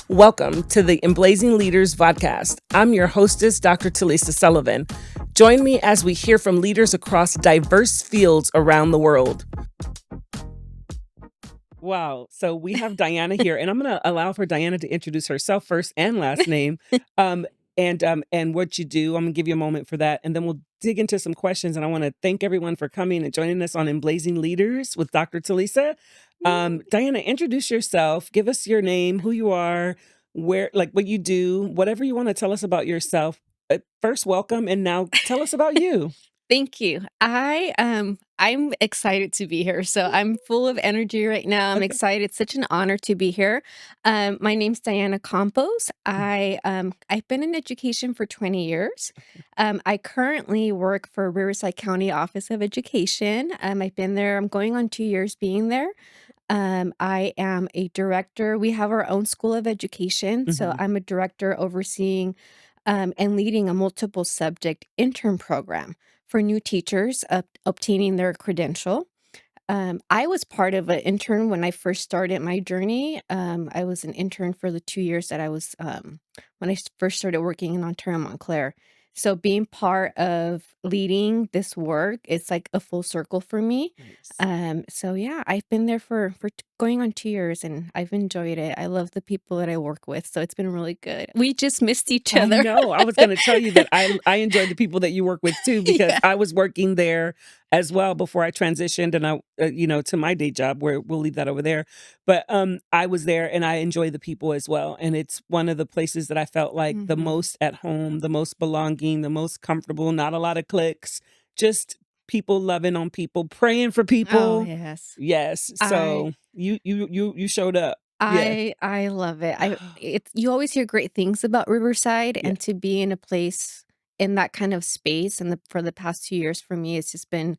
Welcome to the Emblazing Leaders Vodcast. I'm your hostess, Dr. Talisa Siselovan. Join me as we hear from leaders across diverse fields around the world. Wow. So we have Diana here, and I'm going to allow for Diana to introduce herself first and last name, um, and what you do. I'm going to give you a moment for that, and then we'll dig into some questions. And I want to thank everyone for coming and joining us on Emblazing Leaders with Dr. Talisa. Diana, introduce yourself. Give us your name, who you are, where, like what you do, whatever you want to tell us about yourself. First, welcome, and now tell us about you. Thank you. I'm excited to be here. So I'm full of energy right now. I'm Okay. excited. It's such an honor to be here. My name's Diana Compos. I've been in education for 20 years. I currently work for Riverside County Office of Education. I've been there. I'm going on 2 years being there. I am a director. We have our own school of education. So Mhm. I'm a director overseeing and leading a multiple subject intern program for new teachers obtaining their credential. I was part of an intern when I first started my journey. I was an intern for the 2 years that I was when first started working in Ontario, Montclair. So being part of leading this work, it's like a full circle for me. Nice. So yeah, I've been there for going on 2 years, and I've enjoyed it. I love the people that I work with, so it's been really good. We just missed each I other. know. I was gonna tell you that I enjoyed the people that you work with too, because Yeah. I was working there as well before I transitioned, and to my day job, where we'll leave that over there. But I was there, and I enjoy the people as well. And it's one of the places that I felt like the Mhm. most at home, the most belonging, the most comfortable. Not a lot of clicks, just people loving on people, praying for Oh, people. yes. Yes. I So you showed up. Yeah. I love it. It's you always hear great things about Riverside, Yeah. and to be in a place in that kind of space and for the past 2 years for me, it's just been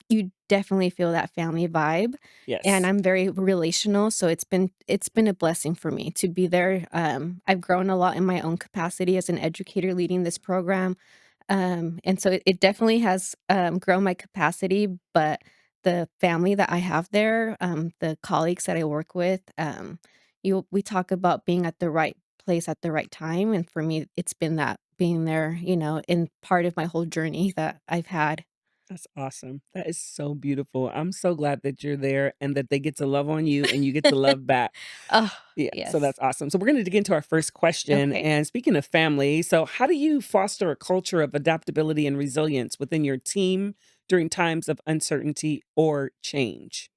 you definitely feel that family vibe. And Yes. I'm very relational, so it's been a blessing for me to be there. I've grown a lot in my own capacity as an educator leading this program. And so it definitely has grown my capacity, but the family that I have there, the colleagues that I work with, we talk about being at the right place at the right time. And for me, it's been that being there, in part of my whole journey that I've had. That's awesome. That is so beautiful. I'm so glad that you're there and that they get to love on you and you get to love back. Oh, Yeah, so yes. that's awesome. So we're going to dig into our first question. Okay. And speaking of family, so how do you foster a culture of adaptability and resilience within your team during times of uncertainty or change?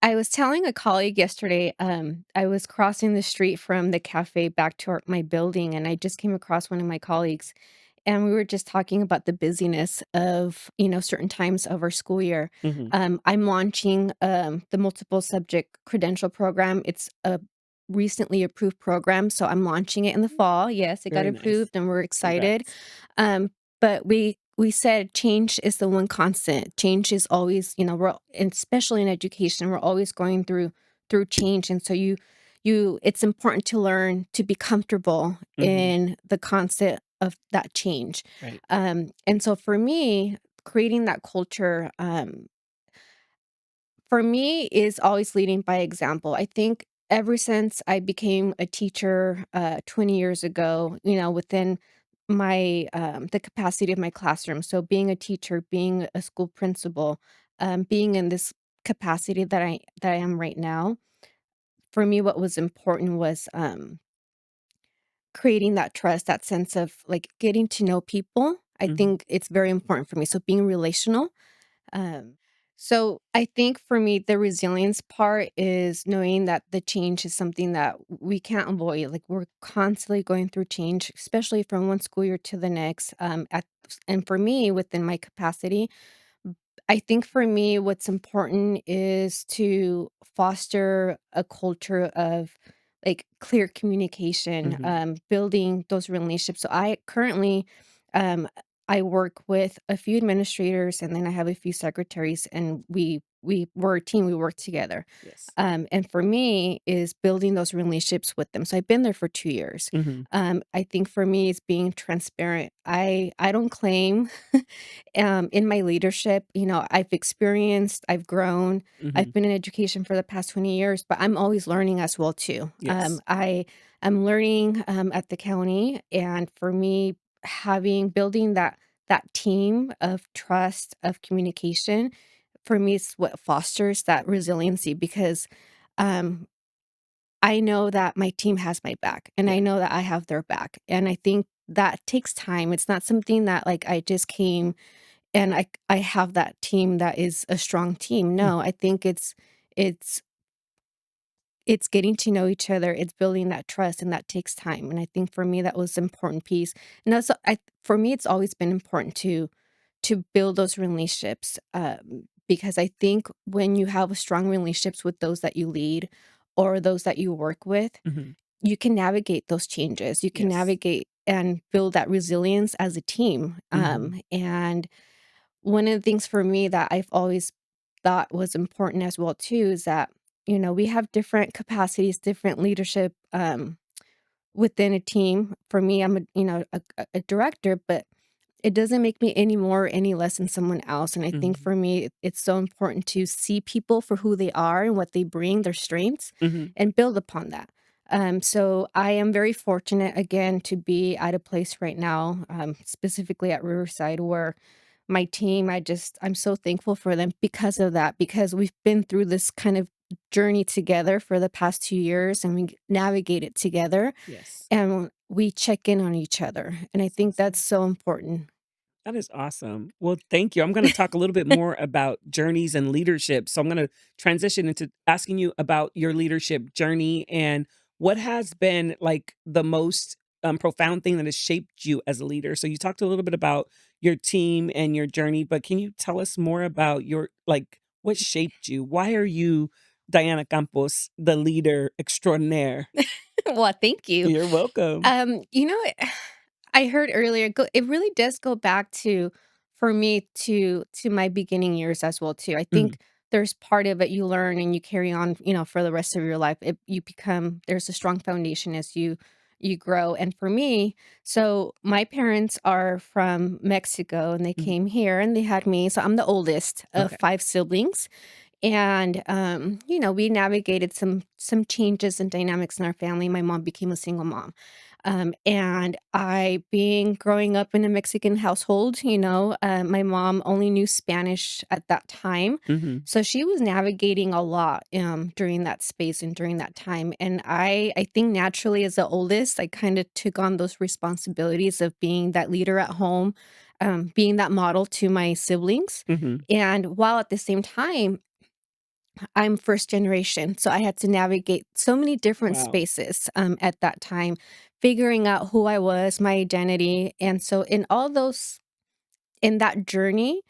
I was telling a colleague yesterday, I was crossing the street from the cafe back to my building, and I just came across one of my colleagues, and we were just talking about the busyness of, certain times of our school year. Hmm. I'm launching the multiple subject credential program. It's a recently approved program, so I'm launching it in the fall. Yes, it got Very nice. approved, and we're excited. Congrats. But we said change is the one constant. Change is always, and especially in education, we're always going through change. And so it's important to learn to be comfortable Hmm. in the concept of that change. Right. And so for me, creating that culture, for me, is always leading by example. I think ever since I became a teacher 20 years ago, within the capacity of my classroom. So being a teacher, being a school principal, being in this capacity that I am right now, for me, what was important was creating that trust, that sense of like getting to know people. I Hmm. think it's very important for me. So being relational. um, so I think for me, the resilience part is knowing that the change is something that we can't avoid. Like we're constantly going through change, especially from one school year to the next. And for me, within my capacity, I think for me, what's important is to foster a culture of like clear communication, Hmm. building those relationships. So I currently, um, I work with a few administrators, and then I have a few secretaries, and we're a team, we work together. Yes. And for me is building those relationships with them. So I've been there for 2 years. Mhm. I think for me it's being transparent. I don't claim in my leadership, I've experienced, I've grown, I've Mhm. been in education for the past 20 years, but I'm always learning as well too. Yes. I am learning at the county, and for me, building that team of trust, of communication, for me, it's what fosters that resiliency because um, I know that my team has my back and Yeah. I know that I have their back. And I think that takes time. It's not something that like I just came and I have that team that is a strong team. No, Mhm. I think it's it's getting to know each other, it's building that trust, and that takes time, and I think for me, that was an important piece, and also for me, it's always been important to build those relationships, because I think when you have strong relationships with those that you lead or those that you work with, Mhm. you can navigate those changes, you can Yes. navigate and build that resilience as a team, Mhm. and one of the things for me that I've always thought was important as well too is that, we have different capacities, different leadership within a team. For me, I'm a director, but it doesn't make me any more or any less than someone else. And I think Mhm. for me, it's so important to see people for who they are and what they bring, their strengths, Mhm. and build upon that. So I am very fortunate again to be at a place right now, specifically at Riverside, where my team, I'm so thankful for them because of that, because we've been through this kind of journey together for the past 2 years and we navigate it together Yes. and we check in on each other. And I That's think that's awesome. so important. That is awesome. Well, thank you. I'm going to talk a little bit more about journeys and leadership. So I'm going to transition into asking you about your leadership journey and what has been like the most profound thing that has shaped you as a leader. So you talked a little bit about your team and your journey, but can you tell us more about your like what shaped you? Why are you Diana Campos, the leader extraordinaire? Well, thank you. You're welcome. You know, I heard earlier, it really does go back to for me to my beginning years as well too. I Mhm. think there's part of it you learn and you carry on, for the rest of your life. There's a strong foundation as you grow. And for me, so my parents are from Mexico and they Mhm. came here and they had me. So I'm the oldest of Okay. 5 siblings. And we navigated some changes and dynamics in our family. My mom became a single mom. And I being growing up in a Mexican household, my mom only knew Spanish at that time. Mhm. So she was navigating a lot during that space and during that time. And I think naturally as the oldest, I kind of took on those responsibilities of being that leader at home, being that model to my siblings. Mhm. And while at the same time, I'm first generation, so I had to navigate so many different Wow. spaces, at that time, figuring out who I was, my identity, and so in that journey,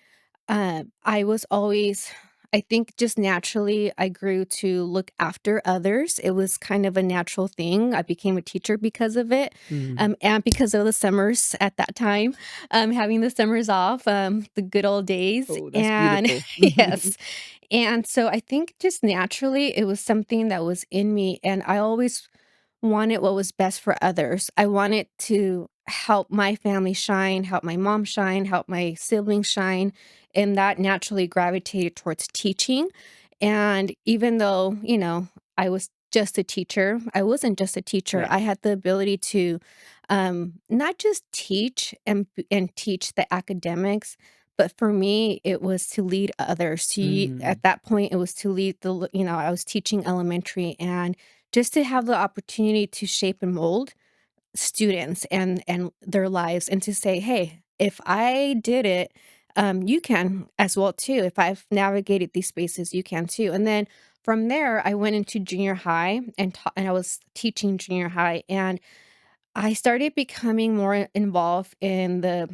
I was always I think just naturally, I grew to look after others. It was kind of a natural thing. I became a teacher because of it, Mhm. and because of the summers at that time, having the summers off, the good old days, Oh, that's and beautiful. yes. And so I think just naturally, it was something that was in me, and I always wanted what was best for others. I wanted to help my family shine, help my mom shine, help my siblings shine, and that naturally gravitated towards teaching. And even though, I was just a teacher, I wasn't just a teacher. Right. I had the ability to not just teach and teach the academics, but for me, it was to lead others. Mhm. At that point, it was to lead I was teaching elementary and just to have the opportunity to shape and mold students and their lives and to say, "Hey, if I did it, you can as well too. If I've navigated these spaces, you can too." And then from there, I went into junior high and I was teaching junior high, and I started becoming more involved in the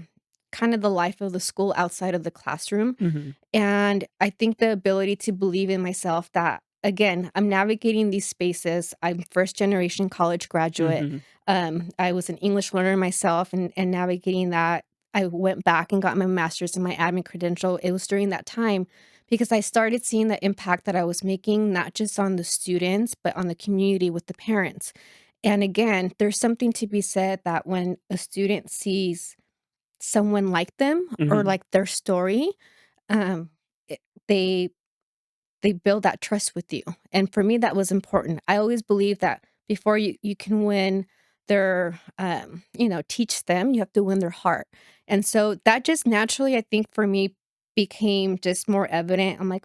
kind of the life of the school outside of the classroom. Mhm. And I think the ability to believe in myself that, again, I'm navigating these spaces. I'm first generation college graduate. Mhm. I was an English learner myself and navigating that. I went back and got my master's and my admin credential, it was during that time because I started seeing the impact that I was making, not just on the students, but on the community with the parents. And again, there's something to be said that when a student sees someone like them or Mhm. like their story, um, it, they they build that trust with you. And for me, that was important. I always believe that before you can win their, teach them, you have to win their heart. And so that just naturally, I think for me, became just more evident. I'm like,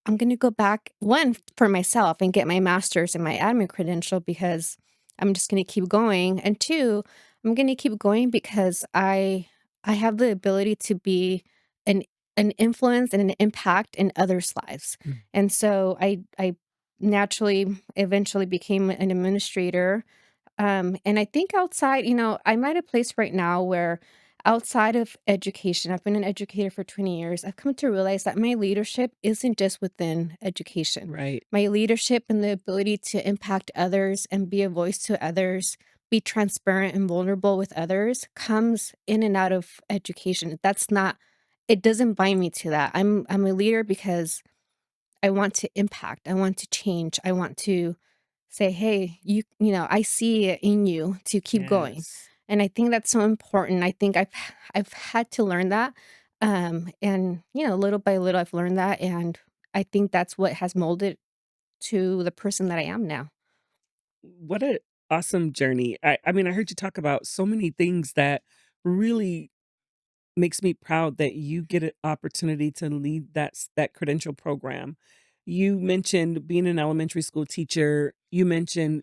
I'm gonna go back, 1, for myself and get my master's and my admin credential because I'm just gonna keep going, and 2, I'm gonna keep going because I have the ability to be an an influence and an impact in others' lives, Mm. and so I naturally eventually became an administrator, and I think outside, I'm at a place right now where outside of education, I've been an educator for 20 years. I've come to realize that my leadership isn't just within education. Right. My leadership and the ability to impact others and be a voice to others, be transparent and vulnerable with others comes in and out of education. It doesn't bind me to that. I'm a leader because I want to impact, I want to change, I want to say, "Hey, I see it in you to keep going." Yes. And I think that's so important. I think I've had to learn that, and, little by little, I've learned that, and I think that's what has molded to the person that I am now. What a awesome journey. I mean, I heard you talk about so many things that really makes me proud that you get an opportunity to lead that credential program. You mentioned being an elementary school teacher. You mentioned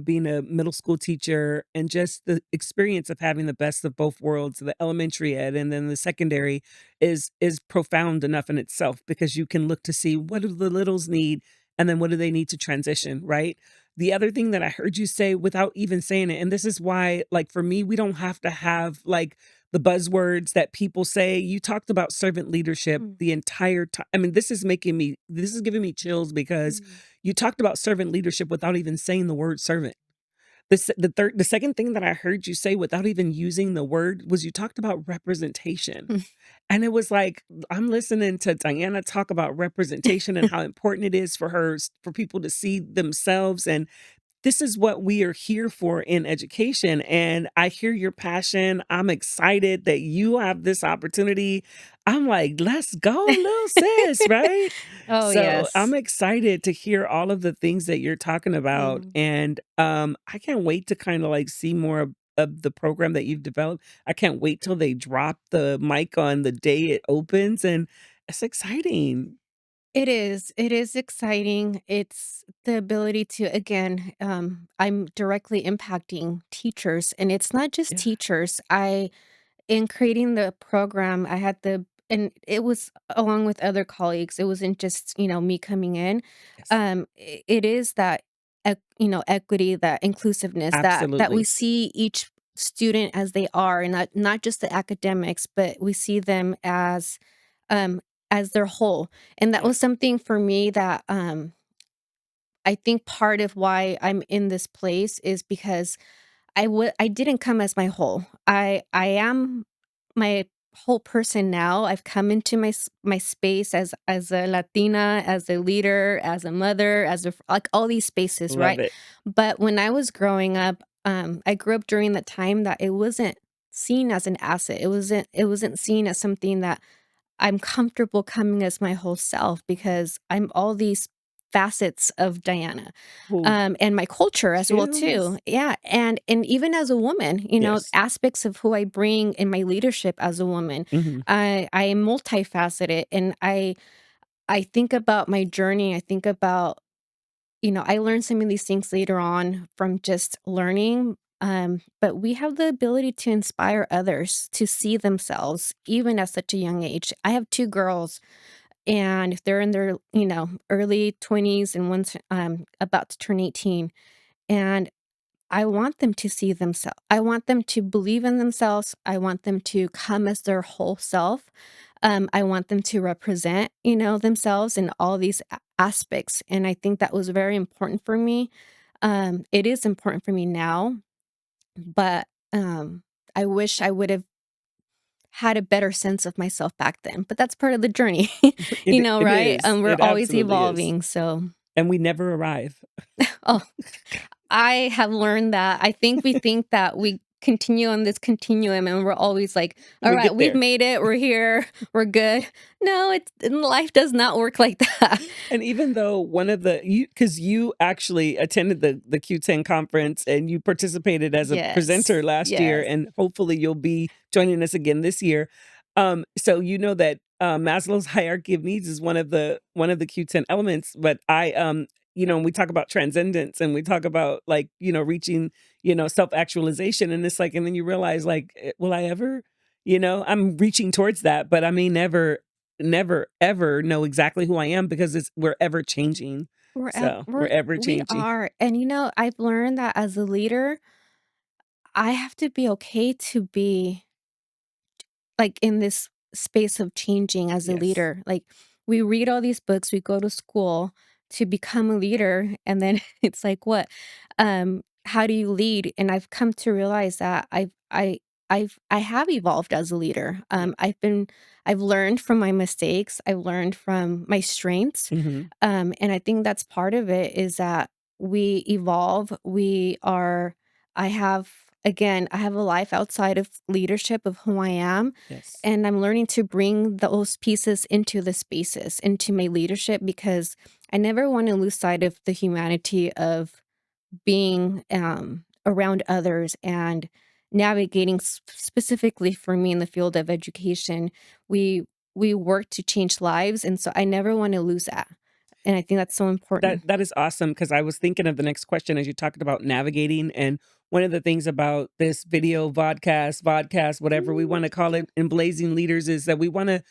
being a middle school teacher, and just the experience of having the best of both worlds, the elementary ed and then the secondary, is profound enough in itself because you can look to see what do the littles need, and then what do they need to transition, right? The other thing that I heard you say without even saying it, and this is why, like for me, we don't have to have like the buzzwords that people say. You talked about servant leadership Mm, the entire time. I mean, this is giving me chills because mm, you talked about servant leadership without even saying the word servant. The second thing that I heard you say without even using the word was you talked about representation. mm. And it was like, I'm listening to Diana talk about representation and how important it is for for people to see themselves, and this is what we are here for in education. And I hear your passion. I'm excited that you have this opportunity. I'm like, let's go, little sis, right? Oh, So I'm yes. excited to hear all of the things that you're talking about. Mm. And I can't wait to kind of like see more of the program that you've developed. I can't wait till they drop the mic on the day it opens. And it's exciting. It is exciting. It's the ability to, again, I'm directly impacting teachers, and it's not just Yeah. teachers. In creating the program, I had and it was along with other colleagues. It wasn't just, me coming in. Yes. It is that, equity, that inclusiveness, that we Absolutely. see each student as they are, and not just the academics, but we see them um, as their whole. And that Yeah. was something for me that, I think part of why I'm in this place is because I didn't come as my whole. I am my whole person now. I've come into my space as a Latina, as a leader, as a mother, like all these spaces, Love right? it. But when I was growing up, I grew up during the time that it wasn't seen as an asset. It wasn't seen as something that I'm comfortable coming as my whole self because I'm all these facets of Diana, Ooh, and my culture as well too. chills. Yeah, and even as a woman, Yes. aspects of who I bring in my leadership as a woman. Mhm. I am multifaceted, and I think about my journey. I think about, I learned some of these things later on from just learning. But we have the ability to inspire others to see themselves even at such a young age. I have 2 girls, and they're in their, early 20s, and one's about to turn 18. And I want them to see themselves. I want them to believe in themselves. I want them to come as their whole self. I want them to represent, themselves in all these aspects. And I think that was very important for me. It is important for me now, but I wish I would have had a better sense of myself back then, but that's part of the journey, It right? is. We're It always absolutely is. evolving, so And we never arrive. oh, I have learned that. I think we think that we continue on this continuum and we're always like, all We right, get we've there. made it, we're here, we're good. No, it's life does not work like that. And even though one of the you because you actually attended the Q10 conference and you participated as a presenter Yes. last year, Yes. and hopefully you'll be joining us again this year. So you know that Maslow's hierarchy of needs is one of the Q10 elements, but we talk about transcendence and we talk about like, reaching, self-actualization. And it's like, and then you realize like, will I ever, I'm reaching towards that, but I may never ever know exactly who I am because we're ever changing. So we're ever We changing. are. And I've learned that as a leader, I have to be okay to be like in this space of changing as a Yes. leader. Like we read all these books, we go to school to become a leader, and then it's like what? How do you lead? And I've come to realize that I have evolved as a leader. Yeah. I've learned from my mistakes, I've learned from my strengths. Mhm. And I think that's part of it is that we evolve. I have, again, I have a life outside of leadership of who I am. Yes. And I'm learning to bring those pieces into the spaces, into my leadership, because I never want to lose sight of the humanity of being around others and navigating specifically for me in the field of education. We we work to change lives, and so I never want to lose that. And I think that's so That important. that is awesome because I was thinking of the next question as you talked about navigating, and one of the things about this video vodcast, whatever we wanna call it, Emblazing Leaders, is that we wanna,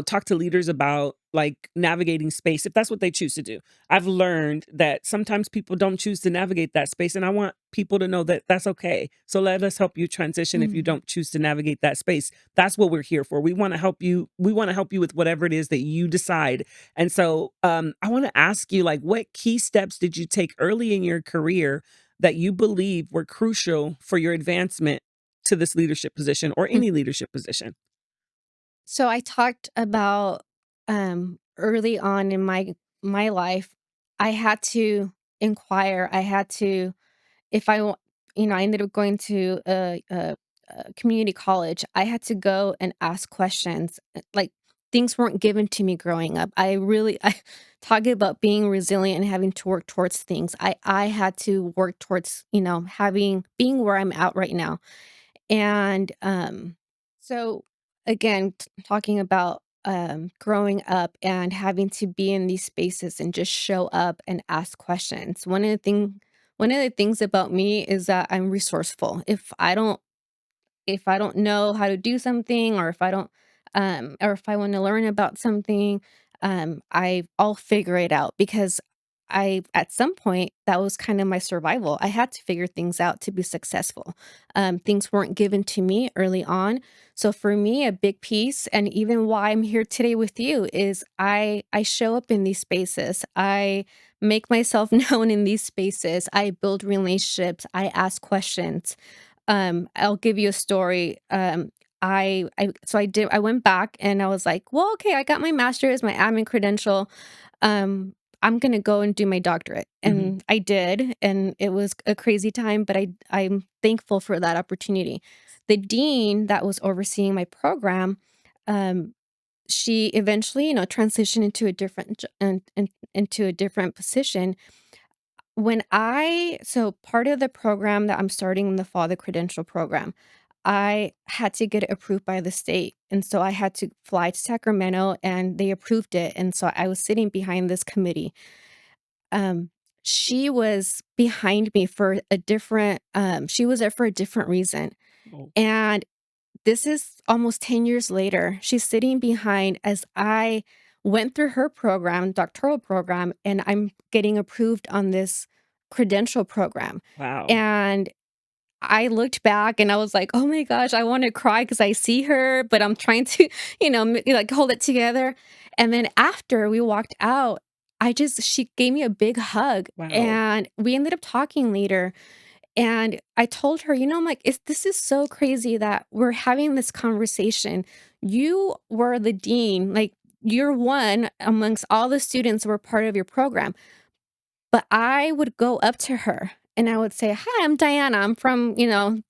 talk to leaders about, like, navigating space if that's what they choose to do. I've learned that sometimes people don't choose to navigate that space, and I want people to know that that's okay. So let us help you transition if you Mm. don't choose to navigate that space. That's what we're here for. We wanna help you with whatever it is that you decide. And so, I want to ask you, like, what key steps did you take early in your career that you believe were crucial for your advancement to this leadership position or any leadership position? So I talked about early on in my life, I had to inquire. I had to if I wa I ended up going to a community college. I had to go and ask questions. Like things weren't given to me growing up. I talk about being resilient and having to work towards things. I had to work towards, having being where I'm at right now. And so again, talking about growing up and having to be in these spaces and just show up and ask questions. One of the things about me is that I'm resourceful. If I don't know how to do something, or if I want to learn about something, I'll figure it out, because at some point that was kind of my survival. I had to figure things out to be successful. Things weren't given to me early on. So for me, a big piece, and even why I'm here today with you, is I show up in these spaces. I make myself known in these spaces. I build relationships. I ask questions. I'll give you a story. I went back and I was like, "Well, okay, I got my master's, my admin credential. I'm gonna go and do my doctorate." Mhm. And I did, and it was a crazy time, but I'm thankful for that opportunity. The dean that was overseeing my program, um, she eventually, transitioned into a different into a different position. So part of the program that I'm starting in the Father Credential Program, I had to get it approved by the state. And so I had to fly to Sacramento and they approved it. And so I was sitting behind this committee. Um, she was behind me for she was there for a different reason. Oh, And this is almost 10 years later. She's sitting behind as I went through her program, doctoral program, and I'm getting approved on this credential program. wow. And I looked back and I was like, "Oh my gosh, I want to cry because I see her, but I'm trying to, like hold it together." And then after we walked out, she gave me a big hug Wow. and we ended up talking later. And I told her, I'm like, this is so crazy that we're having this conversation. You were the dean, like you're one amongst all the students who were part of your program. But I would go up to her and I would say, "Hi, I'm Diana. I'm from,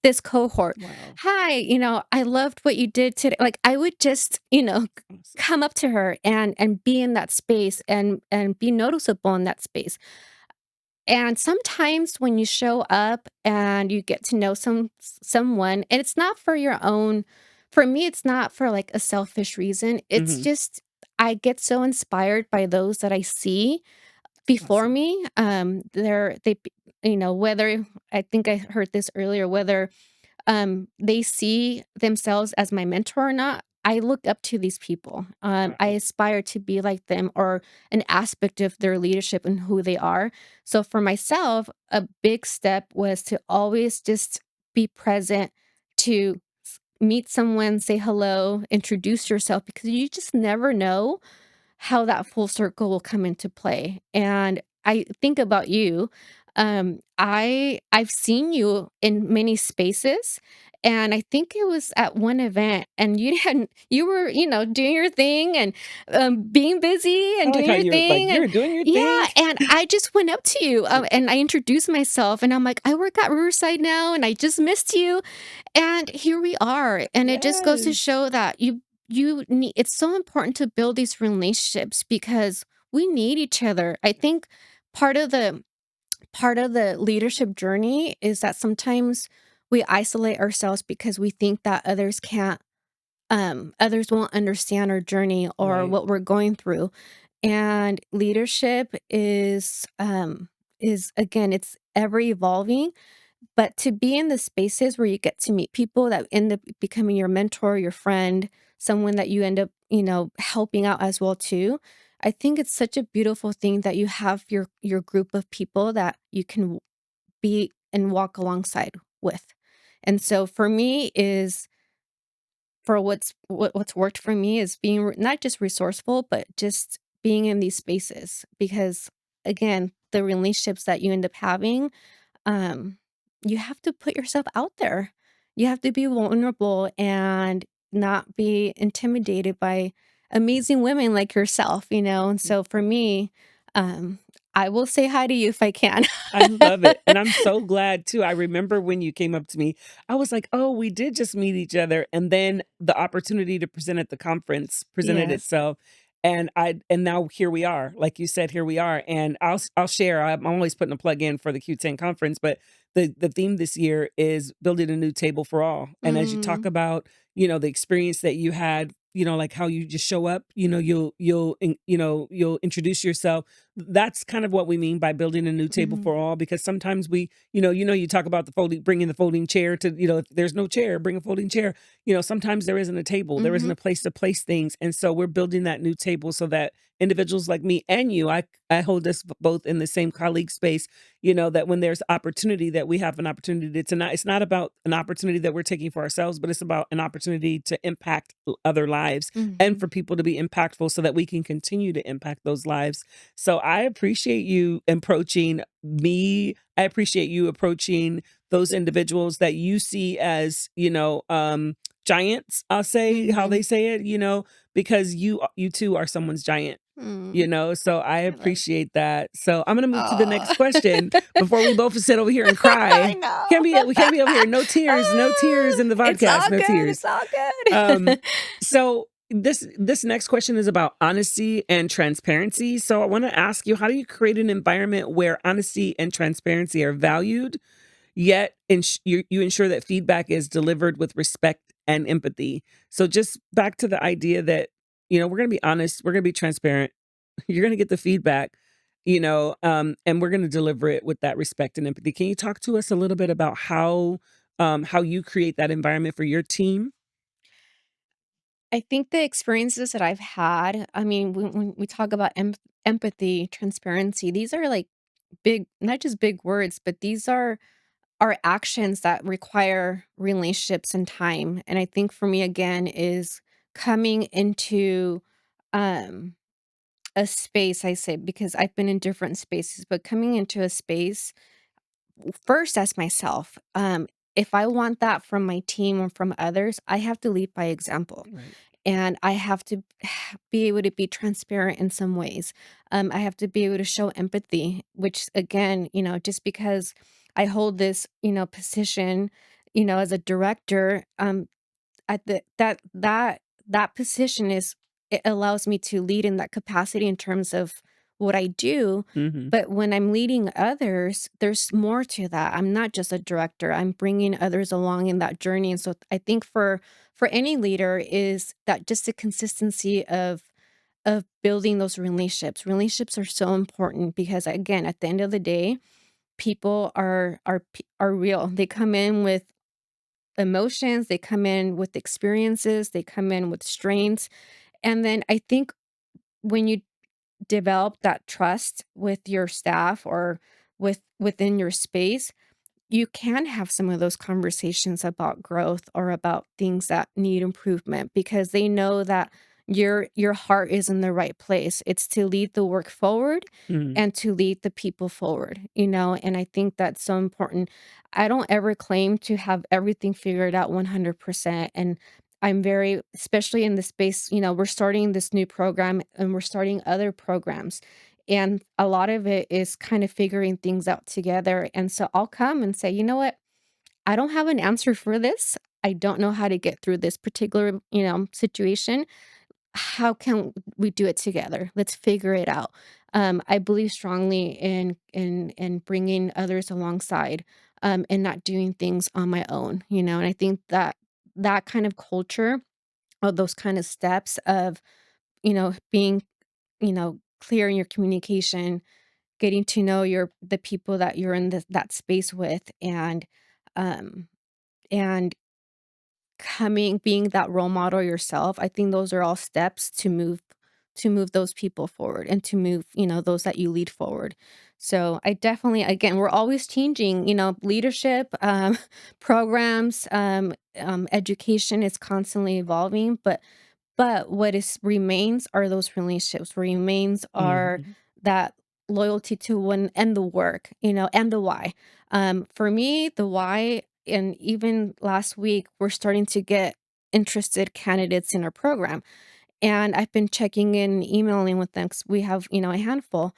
this cohort. Wow. Hi, I loved what you did today." Like I would just, Awesome. come up to her and be in that space and be noticeable in that space. And sometimes when you show up and you get to know someone, and it's not for your own, for me, it's not for like a selfish reason. It's Mhm. just I get so inspired by those that I see before Awesome. me. Whether I think I heard this earlier, whether they see themselves as my mentor or not. I look up to these people. I Wow. aspire to be like them or an aspect of their leadership and who they are. So for myself, a big step was to always just be present, to meet someone, say hello, introduce yourself, because you just never know how that full circle will come into play. And I think about you. I've seen you in many spaces, and I think it was at one event, and you were, doing your thing and being busy I and like doing how your you're like, thing. And "You're doing your thing." yeah, and I just went up to you, and I introduced myself, and I'm like, I work at Riverside now, and I just missed you. And here we are, and it just goes to Yes. show that you need it's so important to build these relationships because we need each other. I think part of the part of the leadership journey is that sometimes we isolate ourselves because we think that others won't understand our journey or Right. what we're going through. And leadership is again, it's ever evolving, but to be in the spaces where you get to meet people that end up becoming your mentor, your friend, someone that you end up, helping out as well too. I think it's such a beautiful thing that you have your group of people that you can be and walk alongside with. And so for me is for what's worked for me is being not just resourceful, but just being in these spaces because again, the relationships that you end up having, um, you have to put yourself out there. You have to be vulnerable and not be intimidated by amazing women like yourself, And so for me, um, I will say hi to you if I can. I love it, and I'm so glad too. I remember when you came up to me, I was like, "Oh, we did just meet each other," and then the opportunity to present at the conference presented Yes. itself, and now here we are. Like you said, here we are, and I'll share. I'm always putting a plug in for the Q10 conference, but the theme this year is building a new table for all. And as you talk Mm, about, the experience that you had, like how you just show up, you'll introduce yourself. That's kind of what we mean by building a new table mhm, for all, because sometimes you talk about the folding, bringing the folding chair to, if there's no chair, bring a folding chair. Sometimes there isn't a table, there isn't mhm, a place to place things. And so we're building that new table so that individuals like me and you, I hold us both in the same colleague space, that when there's opportunity, that we have an opportunity to not, it's not about an opportunity that we're taking for ourselves, but it's about an opportunity to impact other lives and mhm, for people to be impactful so that we can continue to impact those lives. So I appreciate you approaching me. I appreciate you approaching those individuals that you see as, giants, I'll say how they mhm. say it, because you too are someone's giant. Mm, So I I love appreciate that. So I'm gonna move to the Oh. next question before we both sit over here and I cry. know. We can't be over here. No tears in the It's podcast, all no good, tears. it's all Um, good. so this next question is about honesty and transparency. So I want to ask you, how do you create an environment where honesty and transparency are valued, yet you ensure that feedback is delivered with respect and empathy? So just back to the idea that, we're going to be honest, we're going to be transparent, you're going to get the feedback, and we're going to deliver it with that respect and empathy. Can you talk to us a little bit about how you create that environment for your team? I think the experiences that I've had, I mean, when we talk about empathy, transparency, these are like big, not just big words, but these are actions that require relationships and time. And I think for me, again, is coming into um, a space, I say, because I've been in different spaces, but coming into a space first as myself. If I want that from my team or from others, I have to lead by example. Right. And I have to be able to be transparent in some ways. I have to be able to show empathy, which again, just because I hold this, position, as a director, at the that position is it allows me to lead in that capacity in terms of what I do, Mhm. but when I'm leading others, there's more to that. I'm not just a director. I'm bringing others along in that journey, and so I think for any leader is that just the consistency of building those relationships. Relationships are so important because again, at the end of the day, people are real. They come in with emotions, they come in with experiences, they come in with strains. And then I think when you develop that trust with your staff or within your space, you can have some of those conversations about growth or about things that need improvement because they know that your heart is in the right place. It's to lead the work forward Mhm. and to lead the people forward, and I think that's so important. I don't ever claim to have everything figured out 100%, and I'm very especially in the space, we're starting this new program and we're starting other programs, and a lot of it is kind of figuring things out together. And so I'll come and say, you know what? I don't have an answer for this. I don't know how to get through this particular, situation. How can we do it together? Let's figure it out. I believe strongly in bringing others alongside, and not doing things on my own. And I think that that kind of culture or those kind of steps of being clear in your communication, getting to know the people that you're in that space with, um, and being that role model yourself. I think those are all steps to move those people forward and to move, those that you lead forward. So I definitely, again, we're always changing, leadership, programs, education is constantly evolving, but what is remains are those relationships, remains are Mhm. that loyalty to one and the work, and the why. For me, the why, and even last week, we're starting to get interested candidates in our program. And I've been checking in, emailing with them 'cause we have, a handful.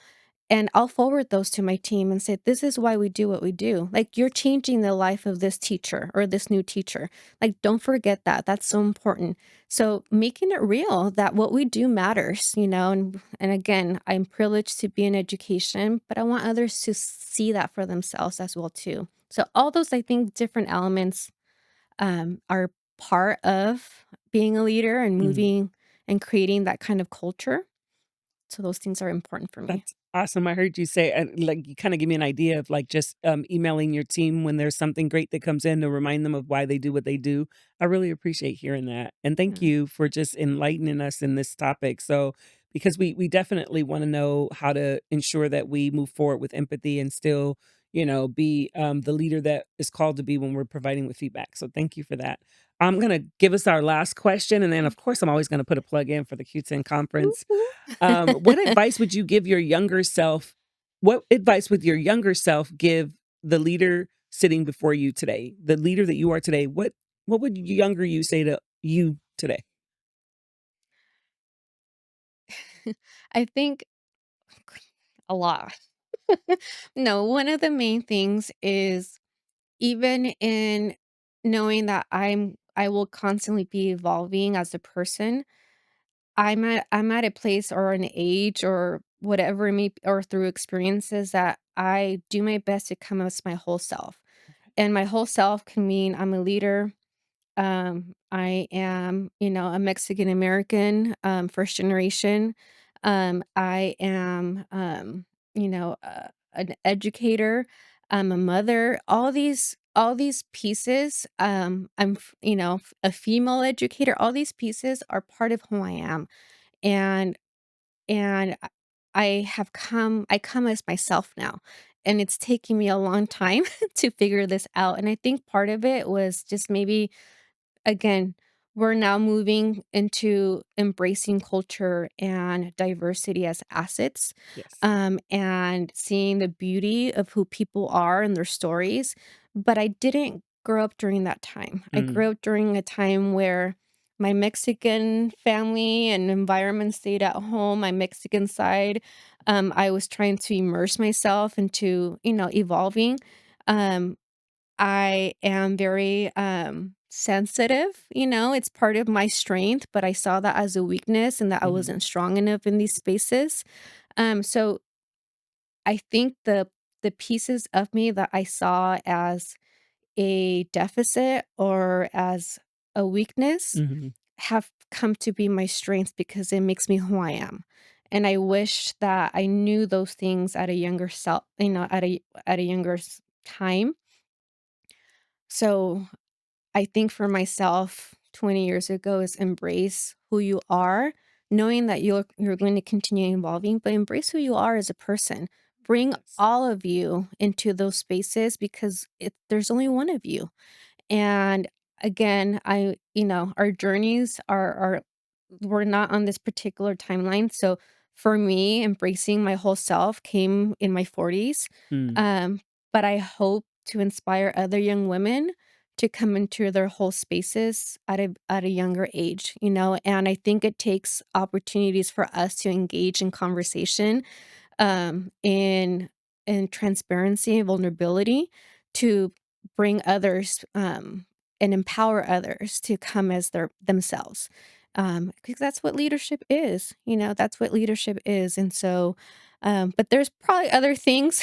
And I'll forward those to my team and say, "This is why we do what we do. Like, you're changing the life of this teacher or this new teacher. Like, don't forget that. That's so important." So, making it real that what we do matters, and again, I'm privileged to be in education, but I want others to see that for themselves as well too. So, all those, I think, different elements, are part of being a leader and Mhm. moving and creating that kind of culture. So, those things are important for me. That's awesome. I heard you say, and like, you kind of give me an idea of like just emailing your team when there's something great that comes in to remind them of why they do what they do. I really appreciate hearing that, and thank Yeah. you for just enlightening us in this topic. So, because we definitely want to know how to ensure that we move forward with empathy and still, be the leader that is called to be when we're providing with feedback. So, thank you for that. I'm gonna give us our last question, and then of course I'm always gonna put a plug in for the Q10 conference. What advice would you give your younger self? What advice would your younger self give the leader sitting before you today? The leader that you are today, what would younger you say to you today? I think a lot. No, one of the main things is even in knowing that I will constantly be evolving as a person, I'm at a place or an age or whatever me or through experiences that I do my best to come as my whole self. And my whole self can mean I'm a leader. I am, a Mexican American, first generation. I am, an educator. I'm a mother. All these pieces. A female educator. All these pieces are part of who I am, and I come as myself now, and it's taking me a long time to figure this out. And I think part of it was just maybe again, we're now moving into embracing culture and diversity as assets, Yes. and seeing the beauty of who people are and their stories. But I didn't grow up during that time. I Mm, grew up during a time where my Mexican family and environment stayed at home. My Mexican side, I was trying to immerse myself into, evolving. Um, I am very, sensitive, it's part of my strength, but I saw that as a weakness and that I mhm, wasn't strong enough in these spaces. So I think the pieces of me that I saw as a deficit or as a weakness mhm. have come to be my strengths because it makes me who I am. And I wish that I knew those things at a younger self, at a younger time. So I think for myself 20 years ago is embrace who you are, knowing that you're going to continue evolving, but embrace who you are as a person. Bring Yes. all of you into those spaces because there's only one of you. And again, our journeys are we're not on this particular timeline. So for me, embracing my whole self came in my 40s. Mm, Um, but I hope to inspire other young women to come into their whole spaces at a younger age, and I think it takes opportunities for us to engage in conversation, in transparency and vulnerability to bring others, and empower others to come as themselves. Because that's what leadership is, that's what leadership is. And so, but there's probably other things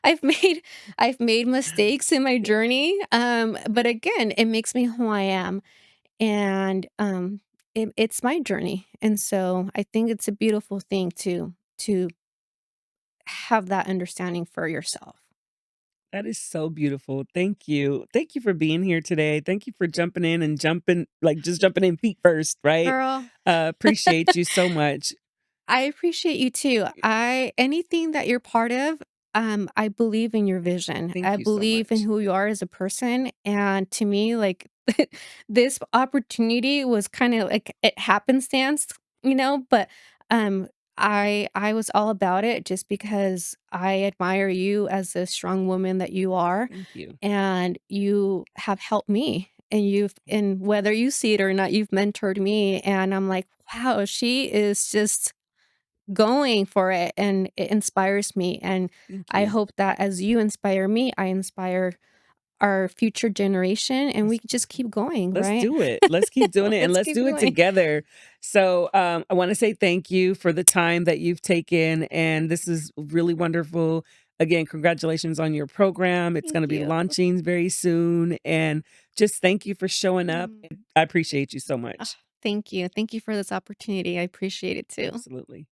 I've made I've made mistakes in my journey. But again, it makes me who I am. And it's my journey. And so I think it's a beautiful thing to have that understanding for yourself. that is so beautiful. Thank you. Thank you for being here today. Thank you for jumping in and just jumping in feet first, right? Girl, Appreciate you so much. I appreciate you too. I anything that you're part of, I believe in your vision. I Thank you so believe in much. who you are as a person. And to me, like this opportunity was kind of like it happenstance, but um I was all about it just because I admire you as a strong woman that you are, Thank you. and you have helped me, and whether you see it or not, you've mentored me, and I'm like, wow, she is just going for it, and it inspires me. And Thank I you. hope that as you inspire me, I inspire our future generation, and we Let's can just keep going, let's right? do it. Let's keep doing it and Let's let's keep do it going. together. So, I want to say thank you for the time that you've taken, and this is really wonderful. Again, congratulations on your program. It's going Thank to be you. launching very soon, and just thank you for showing up. Mm. I appreciate you so Ah, much. thank you. Thank you for this opportunity. I appreciate it too. Absolutely.